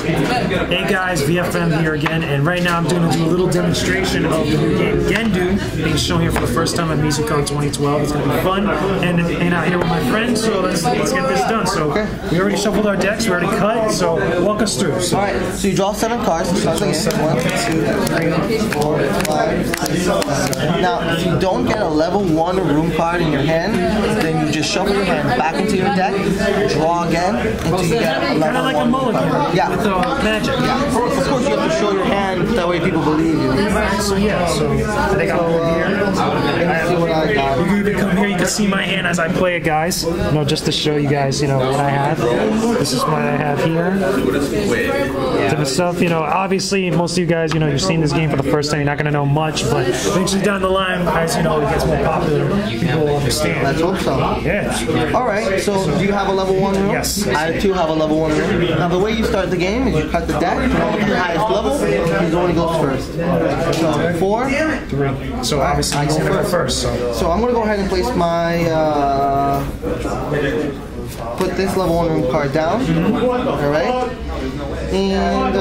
Hey guys, VFM here again, and right now I'm going to do a little demonstration of the new game Gendu, being shown here for the first time at Mizucon 2012. It's going to be fun, and out here with my friends, so let's get this done. So we already shuffled our decks, we already cut, so walk us through. So. Alright, so you draw 7 cards. So 1, 2, 3, 4, 5, 6, 7. Now, if you don't get a level 1 room card in your hand, then you just shuffle your hand back into your deck, draw again until you get a level 1. Kind of like a mulligan. Yeah. With magic. Yeah. Of course, you have to show your hand, that way people believe you. So yeah, so I think I'll put here. Let's see what I got. You can even come here, you can see my hand as I play it, guys. You know, just to show you guys, you know, what I have. This is what I have here. Different stuff, you know, obviously most of you guys, you know, you're seeing this game for the first time, you're not going to know much, but eventually down the line, as you know, it gets more popular, people will understand. Let's hope so. Yeah. Alright, so do you have a level 1 room? Yes. I too have a level 1 room. Now the way you start the game is you cut the deck, and on the highest level, he's the one who goes first. So 4, 3. So obviously I he's go going to go first. So I'm going to go ahead and place my, put this level 1 room card down. Alright? And,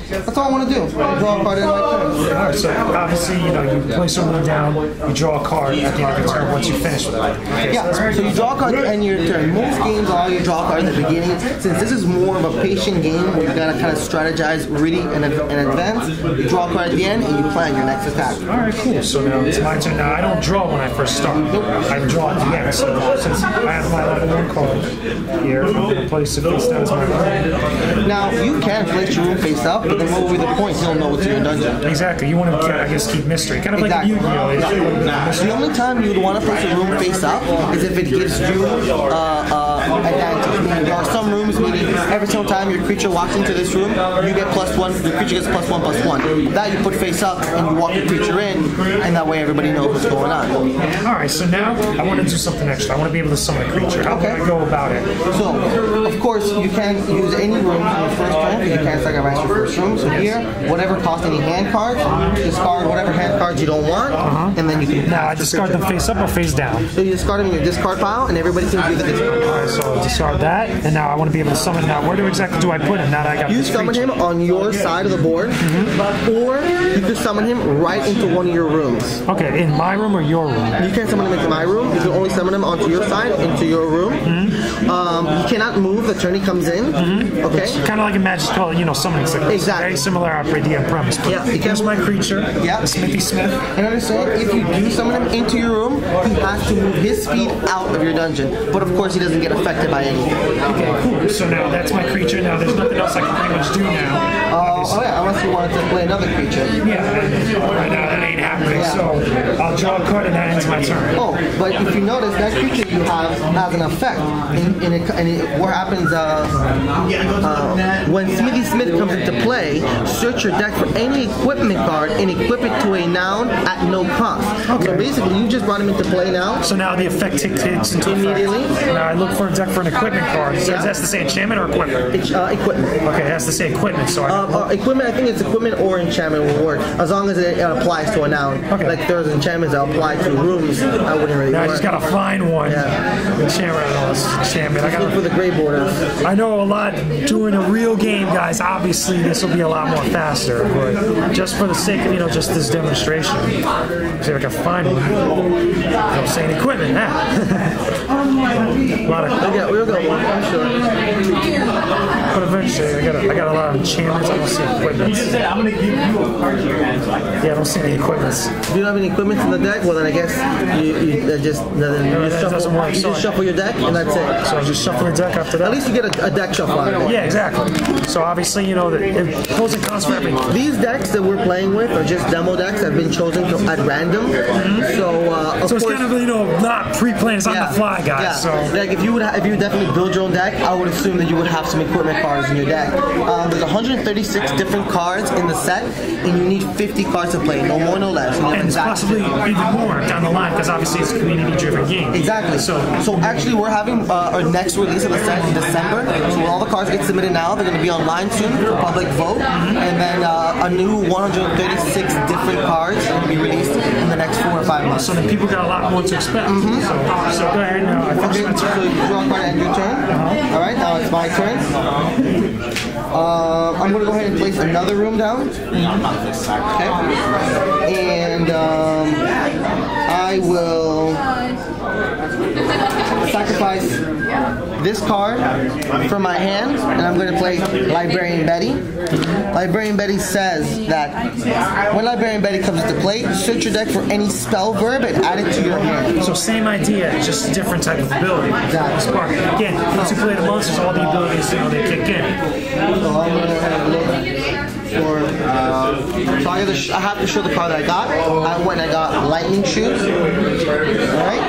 that's all I want to do. Draw a card in my turn. Alright, so obviously, you know, you place someone down, you draw a card at the end of the turn once you finish with it. Okay, yeah, so you draw a card at the end of your turn. Most games allow you to draw a card at the beginning. Since this is more of a patient game where you gotta kind of strategize really in advance, you draw a card at the end and you plan your next attack. Alright, cool. So now it's my turn. Now I don't draw when I first start. I draw at the end. So since I have my level 1 card here, I'm going to place it face down as my room. Now, you can place your room face up, but then what will be the point? You'll know what's in your dungeon. Exactly. You want to, I guess, keep mystery. Kind of like Yu-Gi-Oh! The only time you would want to place a room face up is if it gives you advantage. Meaning there are some rooms, meaning every single time your creature walks into this room, you get +1, your creature gets +1/+1. That you put face up and you walk your creature in, and that way everybody knows what's going on. Alright, so now I want to do something extra. I want to be able to summon a creature. How can I go about it? So, of course, you can use any room in your first turn, because you can't sacrifice your first room. So here, whatever cost any hand cards, discard whatever hand cards you don't want, and then you can. Now I discard them face up or face down. So you discard them in your discard pile, and everybody can do the discard. Alright, so I'll discard that, and now I want to be able to summon. Now, where exactly do I put him? Now that I got you summon him on your side of the board, or you can summon him right into one of your rooms. Okay, in my room or your room? You can't summon him into my room. You can only summon him onto your side, into your room. You cannot move the turn he comes in. Okay. It's kind of like a magic call, you know, summoning sickness. Exactly. Very similar idea and premise. But yeah. Here's my creature. Yeah. The Smithy Smith. And understand, if you do summon him into your room, he has to move his speed out of your dungeon. But of course, he doesn't get affected by anything. Okay, cool. So now that's my creature. Now there's nothing else I can pretty much do now. Oh yeah, unless you wanted to play another creature. Yeah, right now that ain't happening. Yeah. So I'll draw a card and that ends my turn. Oh, but if you notice, that creature you have has an effect. What happens when Smithy Smith comes into play, search your deck for any equipment card and equip it to a noun at no cost. Okay. So basically, you just brought him into play now. So now the effect takes into immediately. Now I look for a deck for an equipment card. So it has to say enchantment or equipment? It's equipment. Okay, it has to say equipment. So equipment, I think it's equipment or enchantment will work, as long as it applies to a noun. Okay. Like there's enchantments that apply to rooms, I wouldn't really now work. I just gotta find one. Yeah. Enchantment. I gotta look for the gray borders. I know a lot doing a real game, guys. Obviously, this will be a lot more faster, but just for the sake of, you know, just this demonstration, see if I can find one. I'm saying equipment, a lot of. We'll get one, I'm sure. But eventually, I got a lot of enchantments. I don't see equipments. Yeah, I don't see any equipments. If you don't have any equipments in the deck, well then I guess you just shuffle your deck and that's it. So I just shuffle the deck after that. At least you get a deck shuffle out of it. Yeah, exactly. So obviously, you know, the pros and cons for everything. These decks that we're playing with are just demo decks that have been chosen at random. So of course, it's kind of, you know, not pre-planned. It's on the fly, guys. Yeah. So like if you definitely build your own deck, I would assume that you would have some equipment cards in your deck. There's 136 different cards in the set, and you need 50 cards to play, no more, no less. And it's possibly even more down the line because obviously it's a community-driven game. Exactly. So actually, we're having our next release of the set in December. So when all the cards get submitted now, they're going to be online soon for public vote, and then a new 136 different cards are going to be released in the next 4 or 5 months. So then people got a lot more to expect. So go ahead now. Okay, so you draw a card and your turn. All right, now it's my turn. I'm going to go ahead and place another room down. Okay. And I will sacrifice this card from my hand, and I'm going to play Librarian Betty. Librarian Betty says that when Librarian Betty comes into play, search your deck for any spell verb and add it to your hand. So same idea, just different type of ability. Exactly. Again, once you play the monsters, all the abilities, you know, they kick in. So I'm going to look for, so I have to show the card that I got. I went and I got Lightning Shoes. Alright?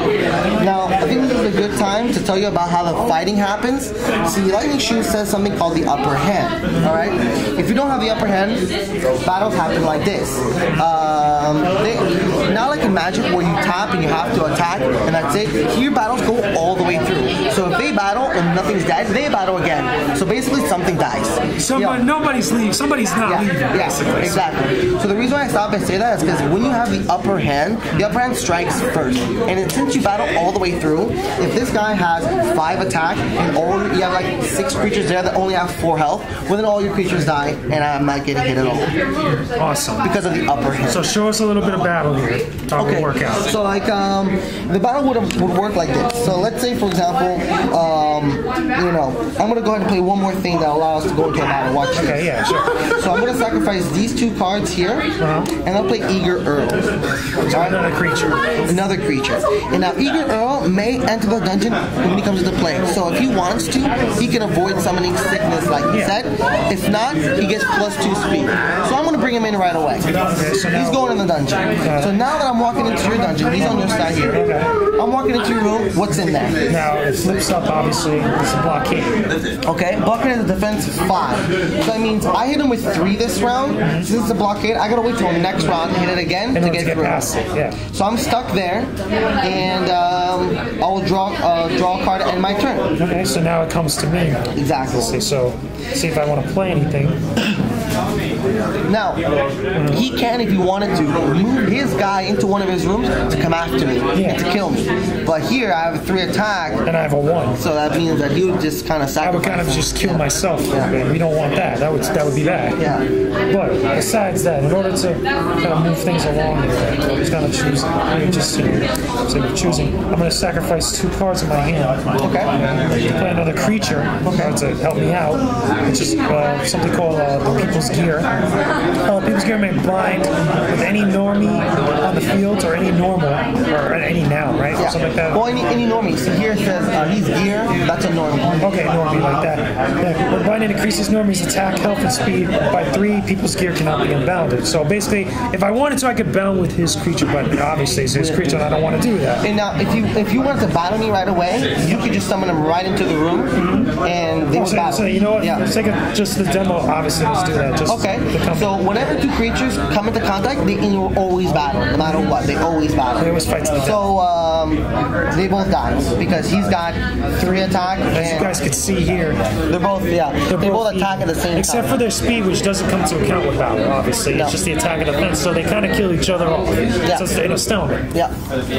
Now, I think this is a good time to tell you about how the fighting happens. See, Lightning Shoes says something called the upper hand. Alright? If you don't have the upper hand, battles happen like this. Not like in Magic where you tap and you have to attack and that's it. Here, battles go all the way through. So if they battle and nothing's dead, they battle again. So basically, something dies. Nobody's leaving. Somebody's not leaving. Yeah, exactly. So the reason why I stop and say that is because when you have the upper hand strikes first. And since you battle all the way through, if this guy has 5 attack and you have like 6 creatures there that only have 4 health, well then all your creatures die and I'm not getting hit at all. Awesome. Because of the upper hand. So show us a little bit of battle here. How it will work out. So like the battle would work like this. So let's say for example, you know, I'm gonna go ahead and play one more thing that allows us to go into a battle. Watch this. Okay, yeah, sure. So I'm gonna sacrifice these 2 cards here, and I'll play Eager Earl. Another creature. Another creature. And now Eager Earl may enter the dungeon when he comes into play. So if he wants to, he can avoid summoning sickness like he said. If not, he gets +2 speed. So I'm gonna bring him in right away. Okay, so he's going in the dungeon. So now that I'm walking into your dungeon, he's on your side here. I'm walking into your room. What's in there? Now it flips up. Obviously, it's a blockade. Okay, blockade is a defense 5. So that means I hit him with 3 this round. Since it's a blockade, I gotta wait till next round to hit it again to get through. Past it. Yeah. So I'm stuck there, and I'll draw a card at my turn. Okay, so now it comes to me. Exactly. So see if I want to play anything. Now, he can, if he wanted to, move his guy into one of his rooms to come after me and to kill me. But here, I have a 3 attack. And I have a 1. So that means that he would just kind of sacrifice. I would kind of just kill myself. Yeah. We don't want that. That would be bad. Yeah. But besides that, in order to kind of move things along here, I'm just kind of choosing. I'm going to sacrifice 2 cards in my hand. Okay. Play another creature to help me out, which is something called the People's Gear. People's Gear may blind with any normie on the field or any normal or any noun, right? Yeah. Something like that. Well, any normie. So here it says he's gear. That's a normie. Okay, normie like that. Yeah. When blinding increases normie's attack, health, and speed by 3, People's Gear cannot be unbounded. So basically, if I wanted to, I could bound with his creature, but obviously it's his creature, and I don't want to do that. And now, if you wanted to battle me right away, you could just summon him right into the room, and they would battle. So you know what? Yeah. Let's take just the demo. Obviously, let's do that. Just okay. So whenever 2 creatures come into contact, they always battle, no matter what. They always battle. They always fight to the death. So they both die because he's got 3 attack. As you guys can see here, they're both they both attack at the same time. Except for their speed, which doesn't come to account with battle. Obviously, it's just the attack and defense. So they kind of kill each other off. So it's in a stalemate. Yeah.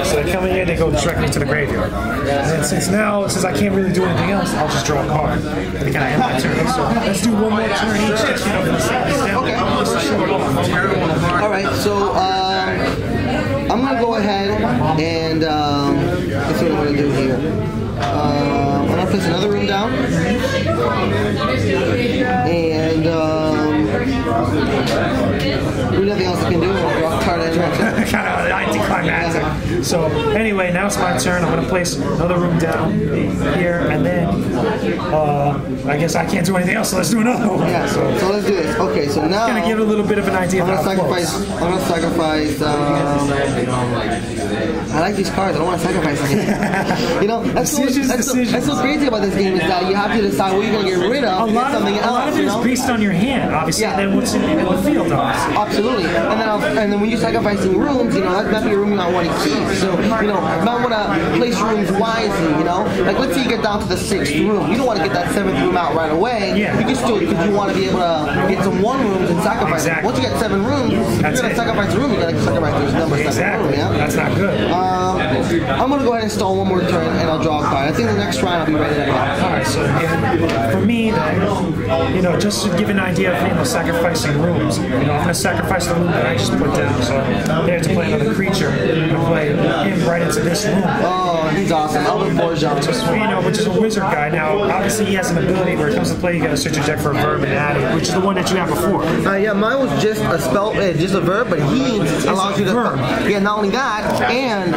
So they come in here, they go directly to the graveyard. And then since I can't really do anything else, I'll just draw a card. They kind of end my turn. So let's do one more turn each. Just, Okay. All right. So I'm gonna go ahead and that's what I'm gonna do here. I'm gonna place another room down, and there's nothing else I can do. I'll draw a card and kind of anticlimactic. So anyway, now it's my turn. I'm gonna place another room down here, and then I guess I can't do anything else. So let's do another one. Yeah. So let's do this. Okay. So now I'm gonna give a little bit of an idea. I'm gonna sacrifice. I like these cards. I don't want to sacrifice anything. You know, that's so crazy about this game is that you have to decide what you're going to get rid of. A lot of it is based on your hand, obviously, and then what's in the field, obviously. Absolutely. And then when you're sacrificing rooms, you know, that might be a room you might want to keep. So, you know, you might want to place rooms wisely, you know? Like, let's say you get down to the 6th room. You don't want to get that 7th room out right away. Yeah. You can still, because you want to be able to get some 1 rooms and sacrifice it. Once you get 7 rooms, if you're going to sacrifice a room, you got to sacrifice those numbers. Exactly. Yeah? That's not good. I'm going to go ahead and stall one more turn, and I'll draw a card. I think the next round I'll be ready to go. Alright, so for me, then, you know, just to give an idea of, you know, sacrificing rooms, you know, I'm going to sacrifice the room that I just put down, so they have to play another creature and play him right into this room. Oh, he's awesome. Elvin Borjan. You know, which is a wizard guy. Now, obviously, he has an ability where it comes to play, you got to search your deck for a verb and add it, which is the one that you had before. Yeah, mine was just a spell, just a verb, but he allows you to. Yeah, not only that, and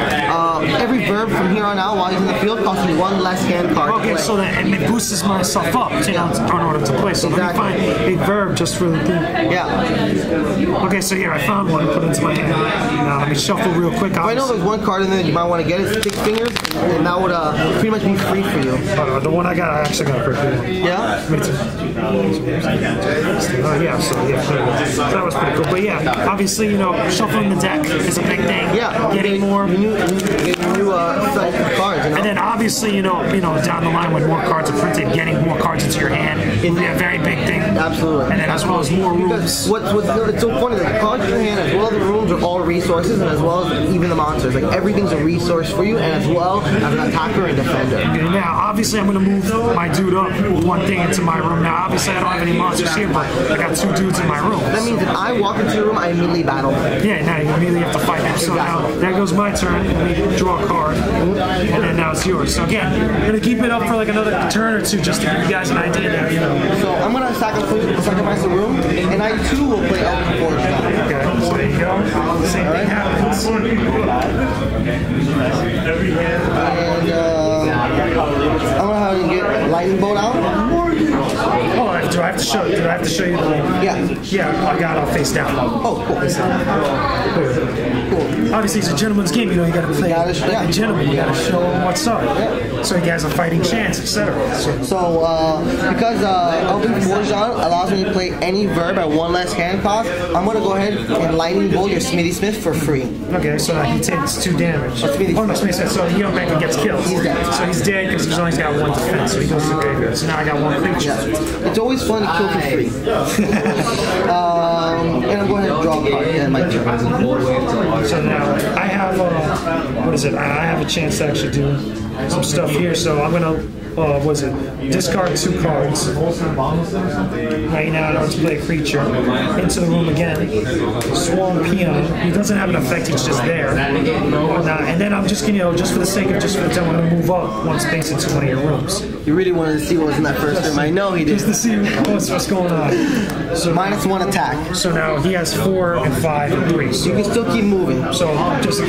every verb from here on out while he's in the field costs you 1 less hand card. Okay, so that and it boosts myself up, you know, in order to play. So let me find a verb just for the thing. Yeah. Okay, so here I found one to put into my hand. Now let me shuffle real quick. I know there's one card in there that you might want to get. It's Stick Fingers, and that would pretty much be free for you. The one I got, I actually got for free. Yeah. Me too. Yeah, so yeah, that was pretty cool. But yeah, obviously, you know, shuffling the deck is a big thing. Yeah. Getting more. New set of cards. You know? And then obviously, you know, down the line when more cards are printed, getting more cards into your hand is a very big thing. Absolutely. And then as well as more rooms. It's so funny that the cards in your hand as well as the rooms are all resources, and as well as even the monsters. Like everything's a resource for you, and as well as an attacker and defender. Okay, now obviously I'm going to move my dude up one thing into my room. Now obviously I don't have any monsters here, but I got 2 dudes in my room. That means if I walk into the room, I immediately battle. Yeah, now you immediately have to fight him. So now there goes my turn. Let me draw a card, and then now it's yours. So again, I'm going to keep it up for like another turn or 2 just to give you guys an idea there, you know. So I'm going to sacrifice the room, and I too will play Elvin Borjan. Okay, so there you go. Same thing happens. And I'm going to have you get Lightning Bolt out. Oh, do I have to show you the room? Yeah. Yeah, I got it all face down. Oh, cool. Cool. Obviously, it's a gentleman's game. You know, you got to play like a gentleman. You got to show him what's up. Yeah. So he has a fighting chance, etc. So because Elvin Borjan allows me to play any verb at 1 less hand cost, I'm going to go ahead and Lightning Bolt your Smitty Smith for free. Okay, so he takes 2 damage. Oh, no, Smitty Smith. So he automatically gets killed. He's dead. So he's dead because he's only got 1 defense. So he goes to the graveyard. So now I got 1 creature. Yeah. It's always fun to kill for free. And I'm going to draw a card. Yeah, my turn. So now I have what is it? I have a chance to actually do some stuff here. So I'm gonna discard 2 cards. Right now, I want to play a creature into the room again. Swarm Peon. He doesn't have an effect; he's just there. And then I'm just gonna, just for the sake of the time, I'm gonna move up 1 space into one of your rooms. You really wanted to see what was in that first room. I know he did. Just to see what's going on. So -1 attack. So now he has 4 and 5 and 3. So you can still keep moving. So just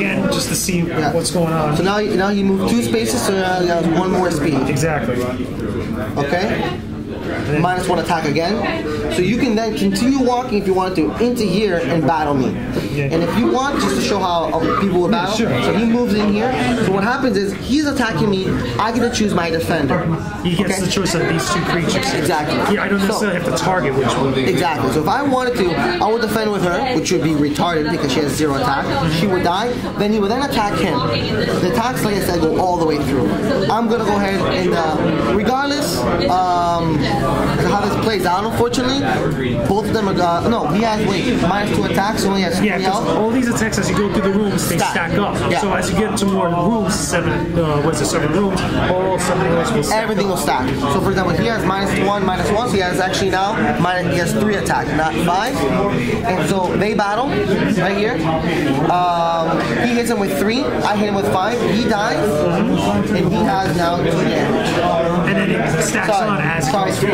to see what's going on. So now you move 2 spaces, so now you have 1 more speed. Exactly. Okay. -1 attack again. So you can then continue walking if you want to into here and battle me. And if you want, just to show how people will battle. Sure. So he moves in here. So what happens is he's attacking me. I get to choose my defender. He gets the choice of these 2 creatures. Exactly. Yeah, I don't necessarily have to target which one. Exactly. So if I wanted to, I would defend with her, which would be retarded because she has 0 attack. She would die. Then he would then attack him. The attacks, like I said, go all the way through. I'm gonna go ahead and regardless how this plays out, unfortunately, both of them are no. He has -2 attacks. So only has 3 health. All these attacks as you go through the rooms, they stack up. Yeah. So as you get to more rooms, 7 rooms, all 7 rooms will stack. Everything will stack. So for example, he has -1, so he has actually now he has 3 attacks, not 5. And so they battle right here. He hits him with 3. I hit him with 5. He dies, and he has now 2 damage. And then it stacks on as it goes through.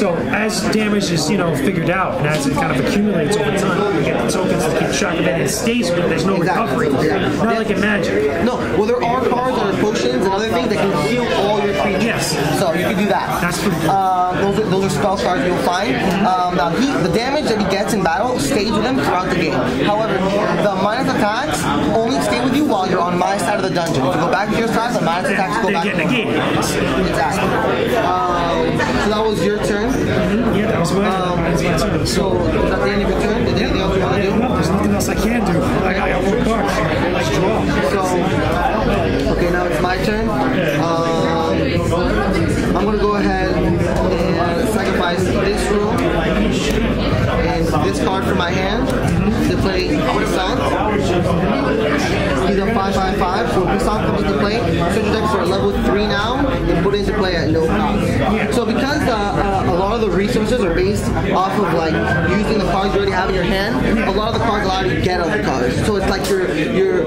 So as damage is figured out and as it kind of accumulates over time, you get the tokens to keep track of it. And it stays with it. There's no recovery. Not like in Magic. No. Well, there are cards that are potions and other things that can heal all your creatures. Yes. So you can do that. That's pretty cool. Those are spell cards you'll find. Now the damage that he gets in battle stays with him throughout the game. However, the minus attacks only stay with you while you're on my side of the dungeon. If you go back to your side, the minus attacks go back to you. Exactly. So that was your turn. Yeah, that was my turn. So is that the end of your turn? Is there anything else you want to do? There's nothing else I can do. I got one card. Let's draw. So, okay, now it's my turn. I'm going to go ahead and sacrifice this room and this card from my hand to play Puissant. He's a 5/5/5, so Puissant comes into play. Central decks are level 3 now and put into play at no cost. So because a lot of the resources are based off of like using the cards you already have in your hand, a lot of the cards allow you to get other cards. So it's like you're